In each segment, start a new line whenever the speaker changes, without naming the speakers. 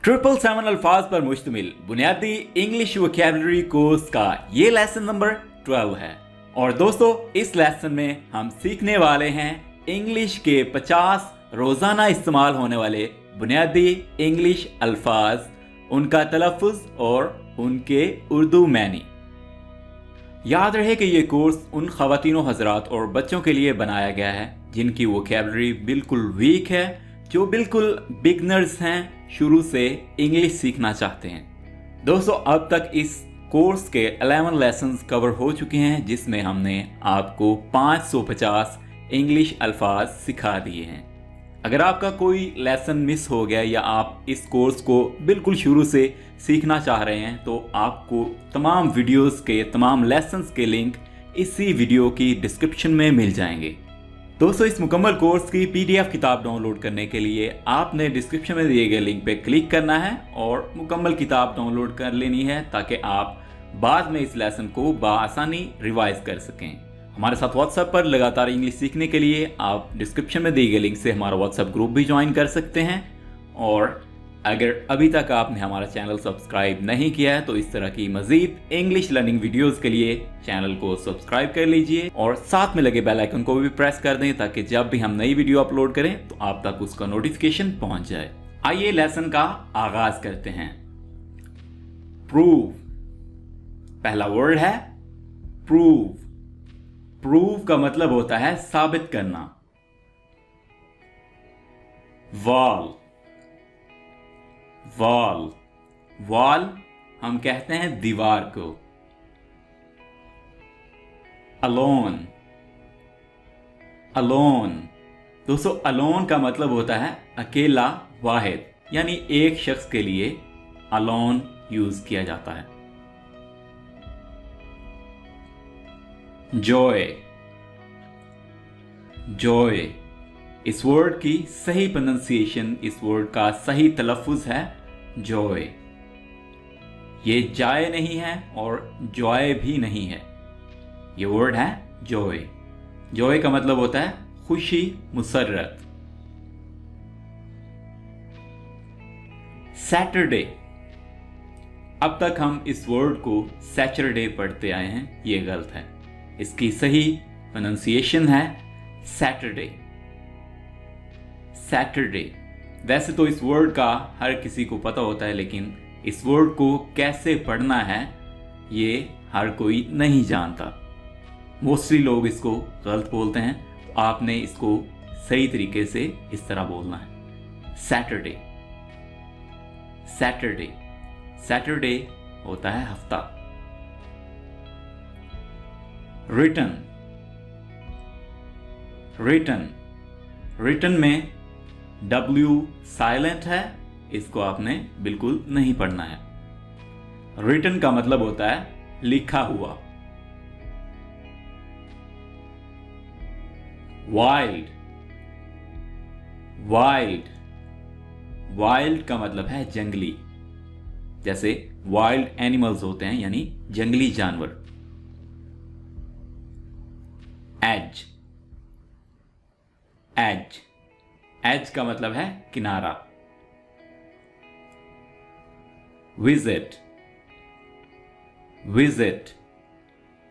Triple seven अल्फाज पर मुश्तमिल बुनियादी इंग्लिश वोकैबुलरी कोर्स का ये लेसन नंबर 12 है। और दोस्तों, इस लेसन में हम सीखने वाले हैं इंग्लिश के 50 रोजाना इस्तेमाल होने वाले बुनियादी इंग्लिश अल्फाज, उनका तलफ़ुज़ और उनके उर्दू मैनी। याद रहे कि ये कोर्स उन ख़वातीनों, हज़रात और बच्चों के लिए बनाया गया है जिनकी वोकैबुलरी बिल्कुल वीक है, जो बिल्कुल बिगनर्स हैं, शुरू से इंग्लिश सीखना चाहते हैं। दोस्तों, अब तक इस कोर्स के 11 लेसन्स कवर हो चुके हैं, जिसमें हमने आपको 550 इंग्लिश अल्फाज सिखा दिए हैं। अगर आपका कोई लेसन मिस हो गया या आप इस कोर्स को बिल्कुल शुरू से सीखना चाह रहे हैं, तो आपको तमाम वीडियोस के, तमाम लेसन्स के लिंक इसी वीडियो की डिस्क्रिप्शन में मिल जाएंगे। दोस्तों, इस मुकम्मल कोर्स की PDF किताब डाउनलोड करने के लिए आपने डिस्क्रिप्शन में दिए गए लिंक पे क्लिक करना है और मुकम्मल किताब डाउनलोड कर लेनी है, ताकि आप बाद में इस लेसन को बआसानी रिवाइज कर सकें। हमारे साथ व्हाट्सएप पर लगातार इंग्लिश सीखने के लिए आप डिस्क्रिप्शन में दिए गए लिंक से हमारा व्हाट्सएप ग्रुप भी ज्वाइन कर सकते हैं। और अगर अभी तक आपने हमारा चैनल सब्सक्राइब नहीं किया है, तो इस तरह की मजीद इंग्लिश लर्निंग वीडियोस के लिए चैनल को सब्सक्राइब कर लीजिए और साथ में लगे बेल आइकन को भी प्रेस कर दें, ताकि जब भी हम नई वीडियो अपलोड करें तो आप तक उसका नोटिफिकेशन पहुंच जाए। आइए लेसन का आगाज करते हैं। प्रूव, पहला वर्ड है प्रूव। प्रूव का मतलब होता है साबित करना। वॉल, वॉल, वॉल हम कहते हैं दीवार को। अलोन, अलोन, दोस्तों अलोन का मतलब होता है अकेला, वाहिद, यानी एक शख्स के लिए अलोन यूज किया जाता है। जॉय, जॉय, इस वर्ड की सही प्रोनाउंसिएशन, इस वर्ड का सही तलफ़ुज़ है जॉय। ये जाय नहीं है और जॉय भी नहीं है, ये वर्ड है जॉय। जॉय का मतलब होता है खुशी, मुसर्रत। सैटरडे, अब तक हम इस वर्ड को सैटरडे पढ़ते आए हैं, ये गलत है। इसकी सही प्रोनाउंसिएशन है सैटरडे, सैटरडे। वैसे तो इस वर्ड का हर किसी को पता होता है, लेकिन इस वर्ड को कैसे पढ़ना है ये हर कोई नहीं जानता। मोस्टली लोग इसको गलत बोलते हैं, तो आपने इसको सही तरीके से इस तरह बोलना है, सैटरडे, सैटरडे। सैटरडे होता है हफ्ता। रिटर्न, रिटर्न, रिटर्न में W साइलेंट है, इसको आपने बिल्कुल नहीं पढ़ना है। रिटन का मतलब होता है लिखा हुआ। वाइल्ड, वाइल्ड, वाइल्ड का मतलब है जंगली। जैसे वाइल्ड एनिमल्स होते हैं, यानी जंगली जानवर। एज, एज, एज का मतलब है किनारा। विजिट, विजिट,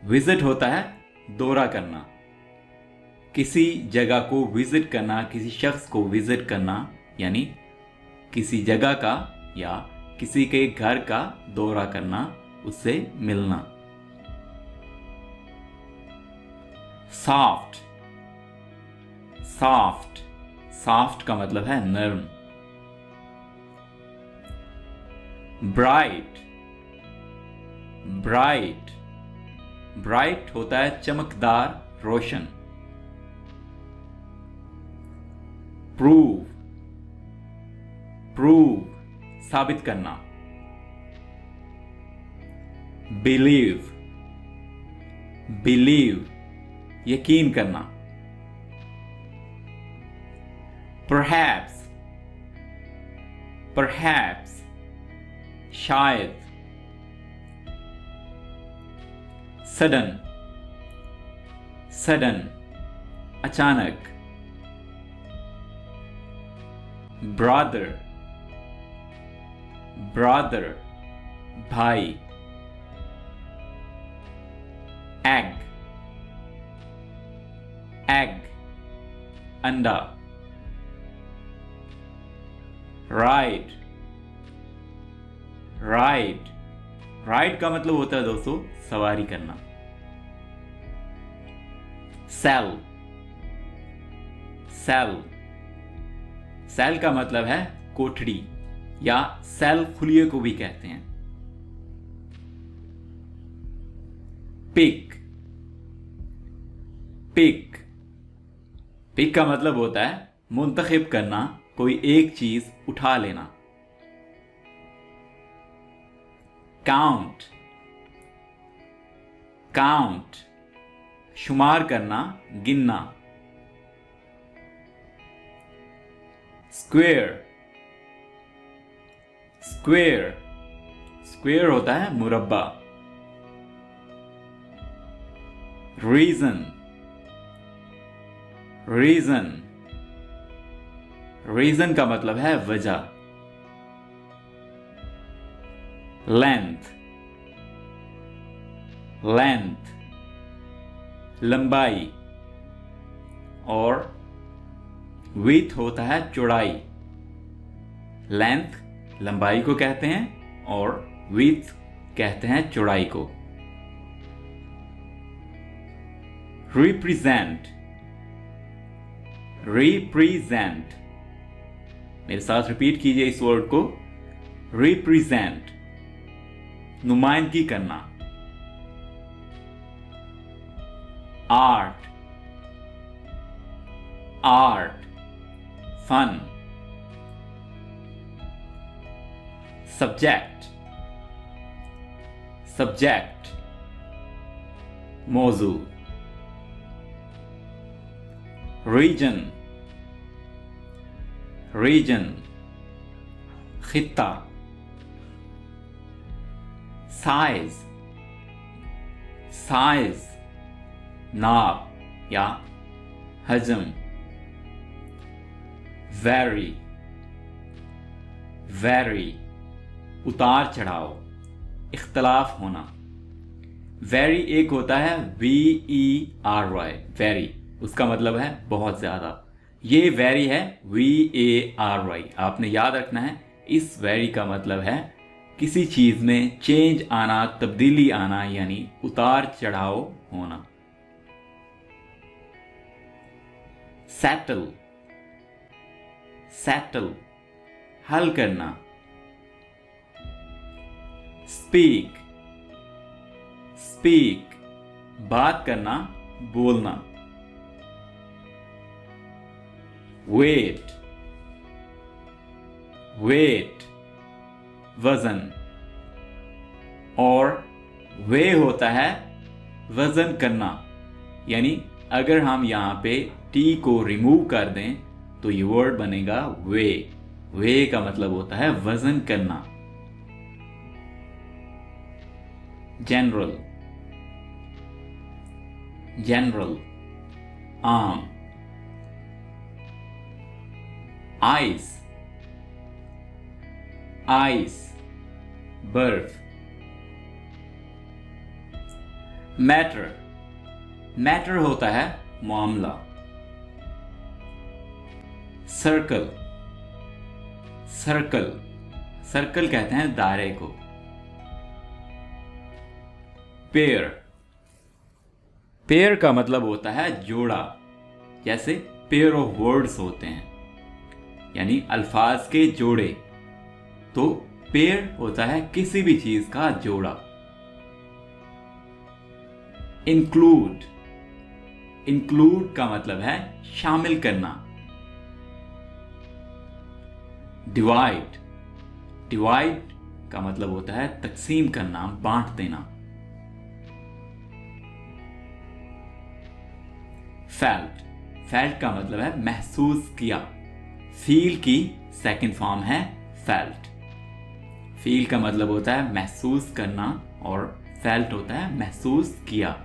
विजिट होता है दौरा करना। किसी जगह को विजिट करना, किसी शख्स को विजिट करना, यानी किसी जगह का या किसी के घर का दौरा करना, उससे मिलना। सॉफ्ट, सॉफ्ट, सॉफ्ट का मतलब है नर्म। ब्राइट, ब्राइट, ब्राइट होता है चमकदार, रोशन। प्रूव, प्रूव, साबित करना। बिलीव, बिलीव, यकीन करना। Perhaps, perhaps, शायद। Sudden, sudden, अचानक। brother, ब्रदर भाई, एग एग अंडा, राइड राइड राइड का मतलब होता है दोस्तों सवारी करना। सेल सेल सेल का मतलब है कोठड़ी या सेल खुलिए को भी कहते हैं। पिक पिक पिक का मतलब होता है मुंतखब करना, कोई एक चीज उठा लेना। काउंट काउंट शुमार करना, गिनना। स्क्वेयर स्क्वेयर स्क्वेयर होता है मुरब्बा। रीजन रीजन रीजन का मतलब है वजह। लेंथ लेंथ लंबाई, और विड्थ होता है चौड़ाई। लेंथ लंबाई को कहते हैं और विड्थ कहते हैं चौड़ाई को। रिप्रेजेंट रिप्रेजेंट मेरे साथ रिपीट कीजिए इस वर्ड को। रिप्रेजेंट नुमाइंदगी करना। आर्ट आर्ट फन। सब्जेक्ट सब्जेक्ट मौजू। रीजन रीजन खित्ता। साइज साइज नाप या हजम। वेरी वेरी उतार चढ़ाव, इख्तलाफ होना। वेरी एक होता है VERY वेरी, उसका मतलब है बहुत ज्यादा। ये वेरी है VARY। आपने याद रखना है इस वेरी का मतलब है किसी चीज में चेंज आना, तब्दीली आना, यानी उतार चढ़ाव होना। सेटल सेटल हल करना। स्पीक स्पीक बात करना, बोलना। वेट वेट वजन, और वे होता है वजन करना, यानी अगर हम यहां पे टी को रिमूव कर दें तो ये वर्ड बनेगा वे। वे का मतलब होता है वजन करना। जनरल जनरल आम। आइस आइस बर्फ। मैटर मैटर होता है मामला। सर्कल सर्कल सर्कल कहते हैं दायरे को। पेयर पेयर का मतलब होता है जोड़ा, जैसे पेयर ऑफ वर्ड्स होते हैं, यानी अल्फाज के जोड़े। तो पेयर होता है किसी भी चीज का जोड़ा। इंक्लूड इंक्लूड का मतलब है शामिल करना। डिवाइड डिवाइड का मतलब होता है तकसीम करना, बांट देना। फेल्ट फेल्ट का मतलब है महसूस किया। फील की सेकंड फॉर्म है फेल्ट। फील का मतलब होता है महसूस करना और फेल्ट होता है महसूस किया।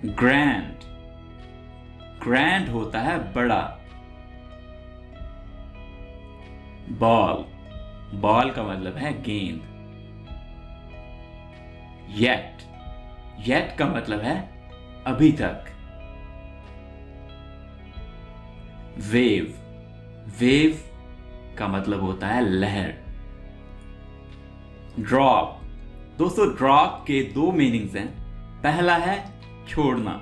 ग्रैंड ग्रैंड होता है बड़ा। बॉल, बॉल का मतलब है गेंद। येट, येट का मतलब है अभी तक। वेव, वेव का मतलब होता है लहर। ड्रॉप, दोस्तों ड्रॉप के दो मीनिंग्स हैं। पहला है छोड़ना,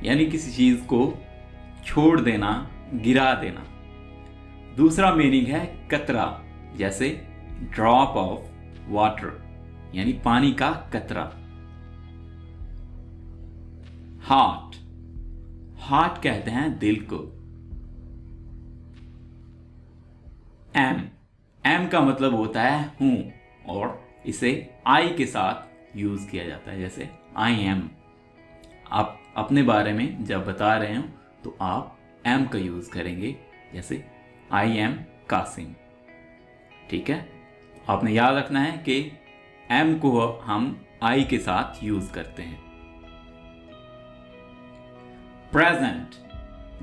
यानी किसी चीज को छोड़ देना, गिरा देना। दूसरा मीनिंग है कतरा, जैसे ड्रॉप ऑफ वाटर, यानी पानी का कतरा। हार्ट, हार्ट कहते हैं दिल को। एम, एम का मतलब होता है हूं, और इसे आई के साथ यूज किया जाता है, जैसे आई एम। आप अपने बारे में जब बता रहे हो तो आप एम का यूज करेंगे, जैसे आई एम कासिम। ठीक है, आपने याद रखना है कि एम को हम आई के साथ यूज करते हैं। प्रेजेंट,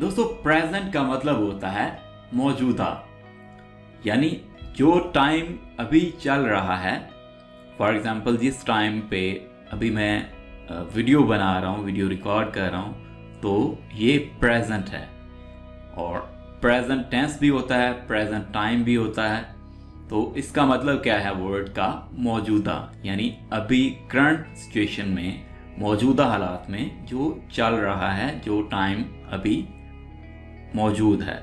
दोस्तों प्रेजेंट का मतलब होता है मौजूदा, यानी जो टाइम अभी चल रहा है। फॉर एग्जाम्पल जिस टाइम पे अभी मैं वीडियो बना रहा हूँ, वीडियो रिकॉर्ड कर रहा हूँ, तो ये प्रेजेंट है। और प्रेजेंट टेंस भी होता है, प्रेजेंट टाइम भी होता है। तो इसका मतलब क्या है वर्ड का? मौजूदा, यानी अभी करंट सिचुएशन में, मौजूदा हालात में जो चल रहा है, जो टाइम अभी मौजूद है।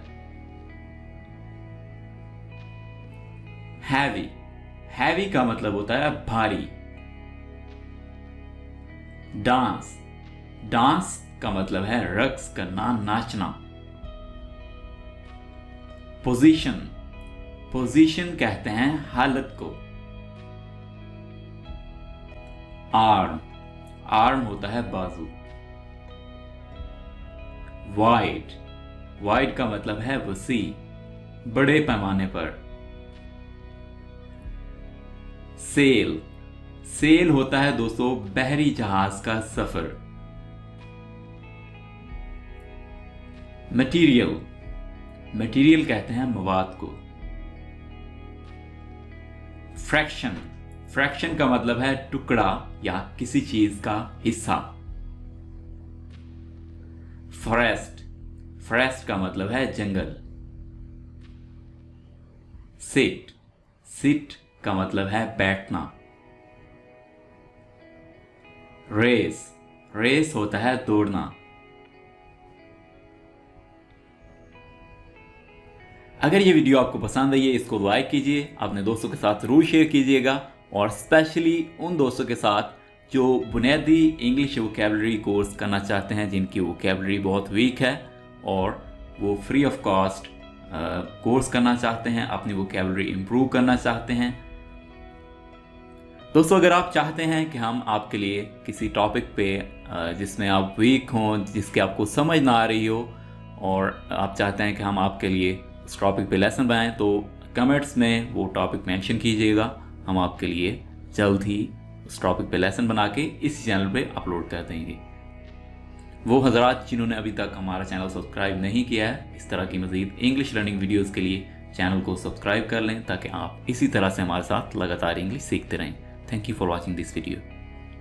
हैवी, हैवी का मतलब होता है भारी। डांस, डांस का मतलब है रक्स करना, नाचना। पोजीशन, पोजीशन कहते हैं हालत को। आर्म, आर्म होता है बाजू। वाइड, वाइड का मतलब है वसी, बड़े पैमाने पर। सेल, सेल होता है दोस्तों बहरी जहाज का सफर। मटीरियल, मटीरियल कहते हैं मवाद को। फ्रैक्शन, फ्रैक्शन का मतलब है टुकड़ा या किसी चीज का हिस्सा। फॉरेस्ट, फॉरेस्ट का मतलब है जंगल। सिट, सिट का मतलब है बैठना। रेस, रेस होता है दौड़ना। अगर ये वीडियो आपको पसंद आई है, इसको लाइक कीजिए, अपने दोस्तों के साथ जरूर शेयर कीजिएगा, और स्पेशली उन दोस्तों के साथ जो बुनियादी इंग्लिश वोकैबुलरी कोर्स करना चाहते हैं, जिनकी वोकैबुलरी बहुत वीक है और वो फ्री ऑफ कॉस्ट कोर्स करना चाहते हैं, अपनी वोकैबुलरी इंप्रूव करना चाहते हैं। दोस्तों अगर आप चाहते हैं कि हम आपके लिए किसी टॉपिक पे जिसमें आप वीक हों, जिसके आपको समझ ना आ रही हो, और आप चाहते हैं कि हम आपके लिए उस टॉपिक पे लेसन बनाएं, तो कमेंट्स में वो टॉपिक मेंशन कीजिएगा। हम आपके लिए जल्द ही उस टॉपिक पे लेसन बना के इसी चैनल पे अपलोड कर देंगे। वो हजरात जिन्होंने अभी तक हमारा चैनल सब्सक्राइब नहीं किया है, इस तरह की मज़ीद इंग्लिश लर्निंग वीडियोज़ के लिए चैनल को सब्सक्राइब कर लें, ताकि आप इसी तरह से हमारे साथ लगातार इंग्लिश सीखते रहें। Thank you for watching this video.